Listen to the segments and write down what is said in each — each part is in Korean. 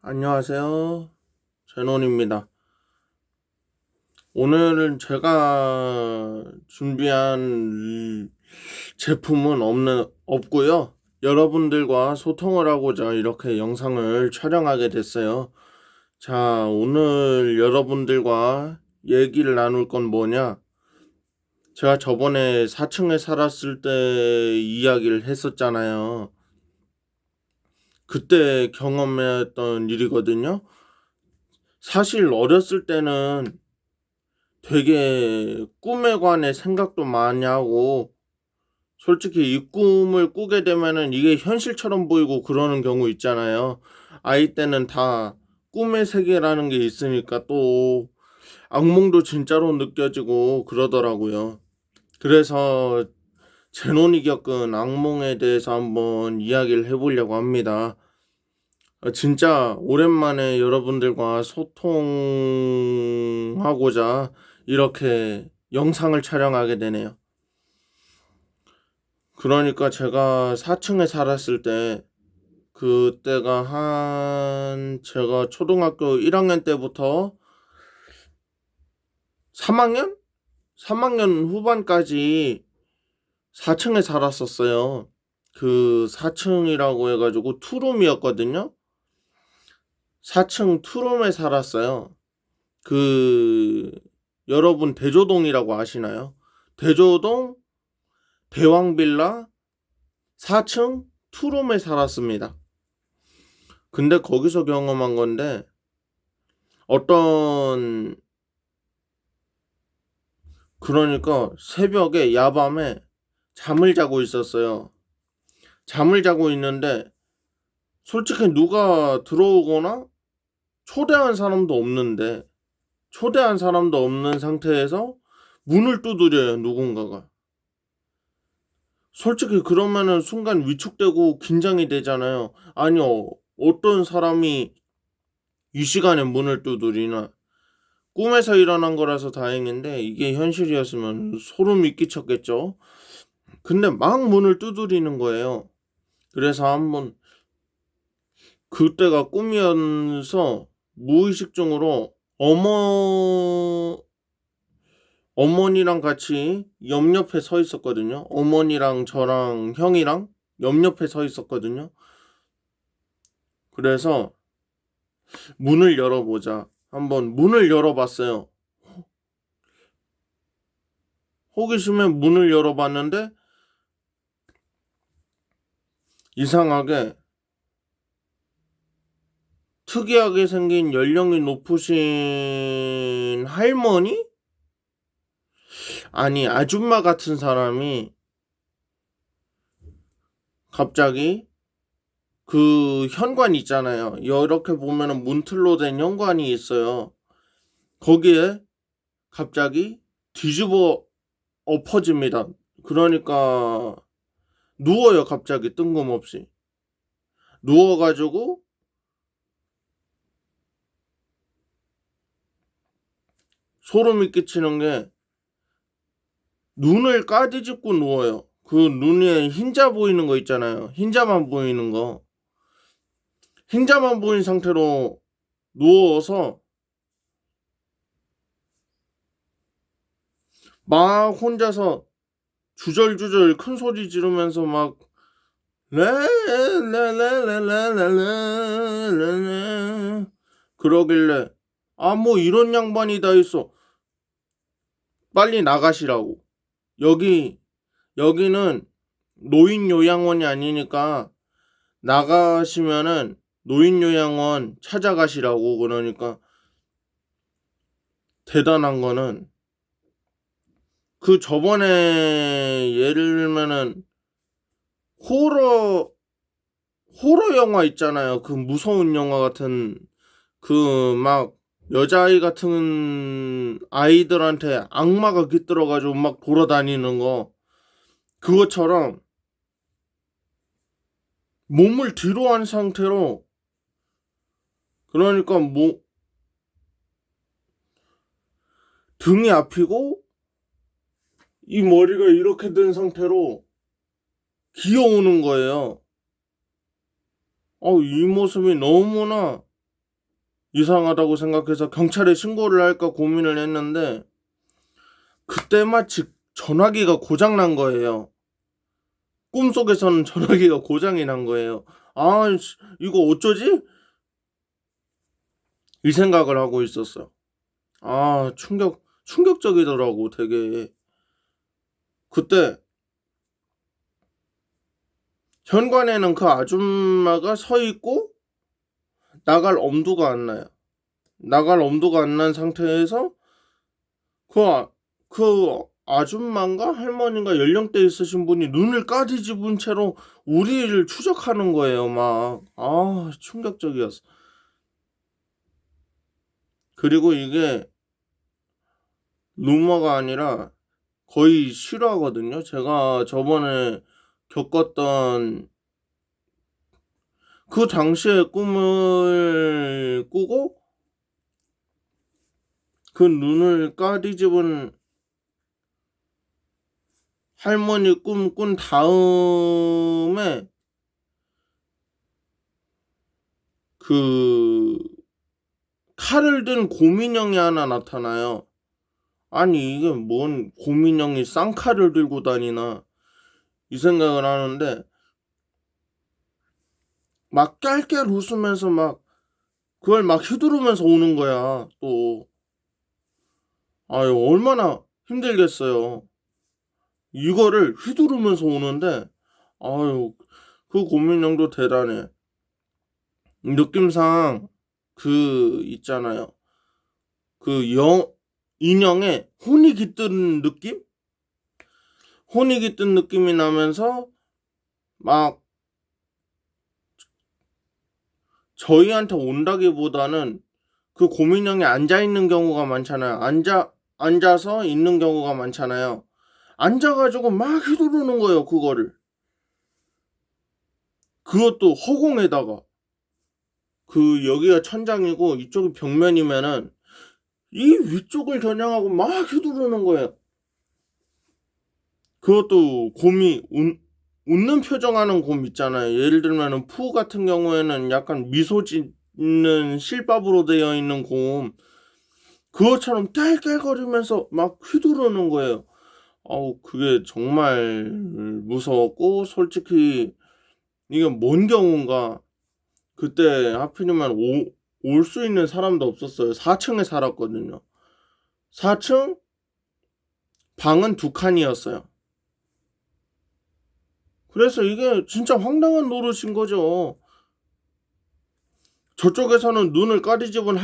안녕하세요. 제논입니다. 오늘은 제가 준비한 제품은 없고요. 여러분들과 소통을 하고자 이렇게 영상을 촬영하게 됐어요. 자, 오늘 여러분들과 얘기를 나눌 건 뭐냐? 제가 저번에 4층에 살았을 때 이야기를 했었잖아요. 그때 경험했던 일이거든요. 사실 어렸을 때는 되게 꿈에 관해 생각도 많이 하고, 솔직히 이 꿈을 꾸게 되면은 이게 현실처럼 보이고 그러는 경우 있잖아요. 아이 때는 다 꿈의 세계라는 게 있으니까 또 악몽도 진짜로 느껴지고 그러더라고요. 그래서 제논이 겪은 악몽에 대해서 한번 이야기를 해보려고 합니다. 진짜 오랜만에 여러분들과 소통하고자 이렇게 영상을 촬영하게 되네요. 그러니까 제가 4층에 살았을 때, 그때가 제가 초등학교 1학년 때부터 3학년? 3학년 후반까지 4층에 살았었어요. 그 4층이라고 해가지고 투룸이었거든요. 4층 투룸에 살았어요. 여러분 대조동이라고 아시나요? 대조동 대왕빌라 4층 투룸에 살았습니다. 근데 거기서 경험한 건데, 어떤 그러니까 새벽에 야밤에 잠을 자고 있었어요. 잠을 자고 있는데 솔직히 누가 들어오거나 초대한 사람도 없는 상태에서 문을 두드려요, 누군가가. 솔직히 그러면은 순간 위축되고 긴장이 되잖아요. 아니요, 어떤 사람이 이 시간에 문을 두드리나. 꿈에서 일어난 거라서 다행인데 이게 현실이었으면 소름이 끼쳤겠죠. 근데 막 문을 두드리는 거예요. 그래서 한번, 그때가 꿈이어서 무의식적으로 어머니랑 같이 옆옆에 서 있었거든요. 어머니랑 저랑 형이랑 옆옆에 서 있었거든요. 그래서 문을 열어보자. 한번 문을 열어봤어요. 호기심에 문을 열어봤는데 이상하게 특이하게 생긴 연령이 높으신 할머니? 아니, 아줌마 같은 사람이 갑자기 그 현관 있잖아요. 이렇게 보면은 문틀로 된 현관이 있어요. 거기에 갑자기 뒤집어 엎어집니다. 그러니까 누워요, 갑자기 뜬금없이. 누워가지고 소름이 끼치는 게, 눈을 까디집고 누워요. 그 눈에 흰자 보이는 거 있잖아요. 흰자만 보이는 거. 흰자만 보인 상태로 누워서 막 혼자서 주절주절 큰 소리 지르면서 막 레레레레레레레레 그러길래, 아 뭐 이런 양반이 다 있어, 빨리 나가시라고. 여기 여기는 노인 요양원이 아니니까 나가시면은 노인 요양원 찾아가시라고. 그러니까 대단한 거는, 그 저번에 예를 들면은 호러 호러 영화 있잖아요. 그 무서운 영화 같은, 그 막 여자아이 같은 아이들한테 악마가 깃들어가지고 막 돌아다니는 거, 그것처럼 몸을 뒤로 한 상태로, 그러니까 뭐 등이 앞이고 이 머리가 이렇게 된 상태로 기어오는 거예요. 이 모습이 너무나 이상하다고 생각해서 경찰에 신고를 할까 고민을 했는데 그때 마치 전화기가 고장 난 거예요. 꿈속에서는 전화기가 고장이 난 거예요. 이거 어쩌지? 이 생각을 하고 있었어요. 충격적이더라고, 되게. 그때 현관에는 그 아줌마가 서 있고 나갈 엄두가 안 나요. 나갈 엄두가 안 난 상태에서 그 아줌마인가 할머니인가 연령대 있으신 분이 눈을 까디집은 채로 우리를 추적하는 거예요, 막. 충격적이었어. 그리고 이게 루머가 아니라 거의 실화거든요. 제가 저번에 겪었던 그 당시에 꿈을 꾸고 그 눈을 까디집은 할머니 꿈 꾼 다음에 그 칼을 든 곰인형이 하나 나타나요. 아니 이게 뭔 곰인형이 쌍칼을 들고 다니나 이 생각을 하는데 막 깔깔 웃으면서 막 그걸 막 휘두르면서 오는 거야. 또 얼마나 힘들겠어요. 이거를 휘두르면서 오는데 그 곰인형도 대단해. 느낌상 그 있잖아요. 그 인형에 혼이 깃든 느낌? 혼이 깃든 느낌이 나면서 막 저희한테 온다기보다는 그 곰인형이 앉아있는 경우가 많잖아요. 앉아서 있는 경우가 많잖아요. 앉아가지고 막 휘두르는 거예요, 그거를. 그것도 허공에다가. 여기가 천장이고 이쪽이 벽면이면은 이 위쪽을 겨냥하고 막 휘두르는 거예요. 그것도 곰이 웃는 표정하는 곰 있잖아요. 예를 들면은 푸 같은 경우에는 약간 미소 짓는 실밥으로 되어 있는 곰. 그것처럼 깔깔거리면서 막 휘두르는 거예요. 그게 정말 무서웠고, 솔직히 이게 뭔 경우인가. 그때 하필이면 올 수 있는 사람도 없었어요. 4층에 살았거든요. 4층 방은 2칸이었어요. 그래서 이게 진짜 황당한 노릇인 거죠. 저쪽에서는 눈을 까디집은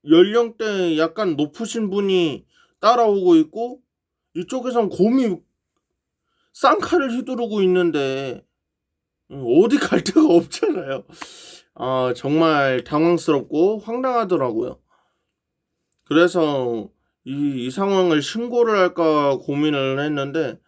연령대 약간 높으신 분이 따라오고 있고 이쪽에선 곰이 쌍칼을 휘두르고 있는데 어디 갈 데가 없잖아요. 정말 당황스럽고 황당하더라고요. 그래서 이 상황을 신고를 할까 고민을 했는데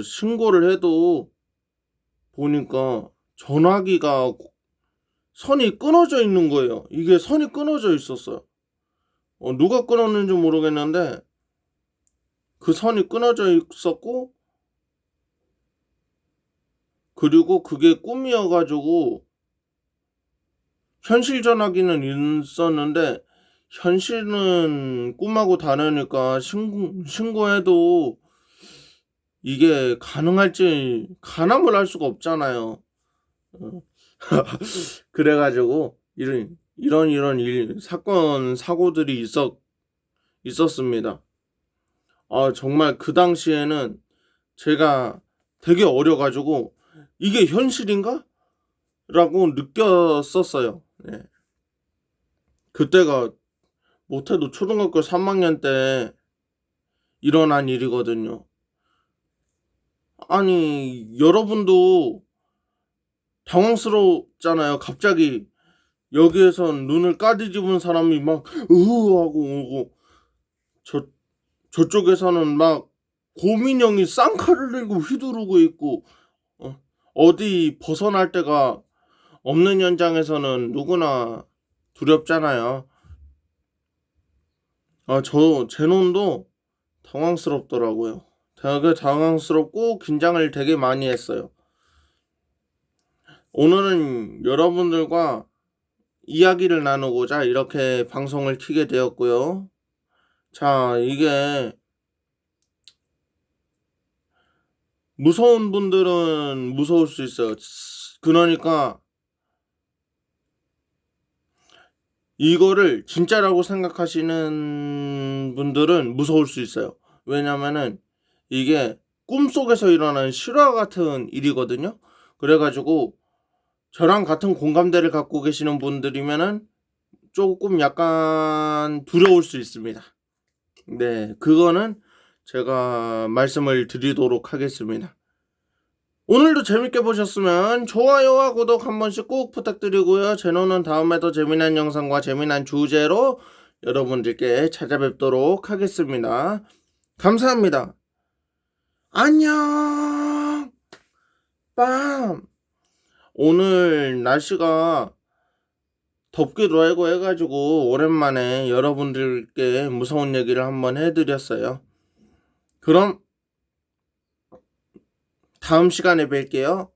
신고를 해도 보니까 전화기가 선이 끊어져 있는 거예요. 이게 선이 끊어져 있었어요. 누가 끊었는지 모르겠는데 그 선이 끊어져 있었고 그리고 그게 꿈이어가지고 현실 전화기는 있었는데 현실은 꿈하고 다르니까 신고해도 이게 가능할지 가늠을 할 수가 없잖아요. 어. 그래가지고 이런 사건 사고들이 있었습니다. 정말 그 당시에는 제가 되게 어려가지고 이게 현실인가? 라고 느꼈었어요. 네. 그때가 못해도 초등학교 3학년 때 일어난 일이거든요. 아니 여러분도 당황스럽잖아요. 갑자기 여기에선 눈을 까디집은 사람이 막 하고 오고 저쪽에서는 막 곰인형이 쌍칼을 들고 휘두르고 있고 어디 벗어날 데가 없는 현장에서는 누구나 두렵잖아요. 제 놈도 당황스럽더라고요. 되게 당황스럽고 긴장을 되게 많이 했어요. 오늘은 여러분들과 이야기를 나누고자 이렇게 방송을 켜게 되었고요. 자, 이게 무서운 분들은 무서울 수 있어요. 그러니까 이거를 진짜라고 생각하시는 분들은 무서울 수 있어요. 왜냐면은 이게 꿈속에서 일어나는 실화 같은 일이거든요. 그래가지고 저랑 같은 공감대를 갖고 계시는 분들이면은 조금 약간 두려울 수 있습니다. 네, 그거는 제가 말씀을 드리도록 하겠습니다. 오늘도 재밌게 보셨으면 좋아요와 구독 한 번씩 꼭 부탁드리고요. 제노는 다음에 더 재미난 영상과 재미난 주제로 여러분들께 찾아뵙도록 하겠습니다. 감사합니다. 안녕. 빰. 오늘 날씨가 덥기도 하고 해가지고 오랜만에 여러분들께 무서운 얘기를 한번 해드렸어요. 그럼 다음 시간에 뵐게요.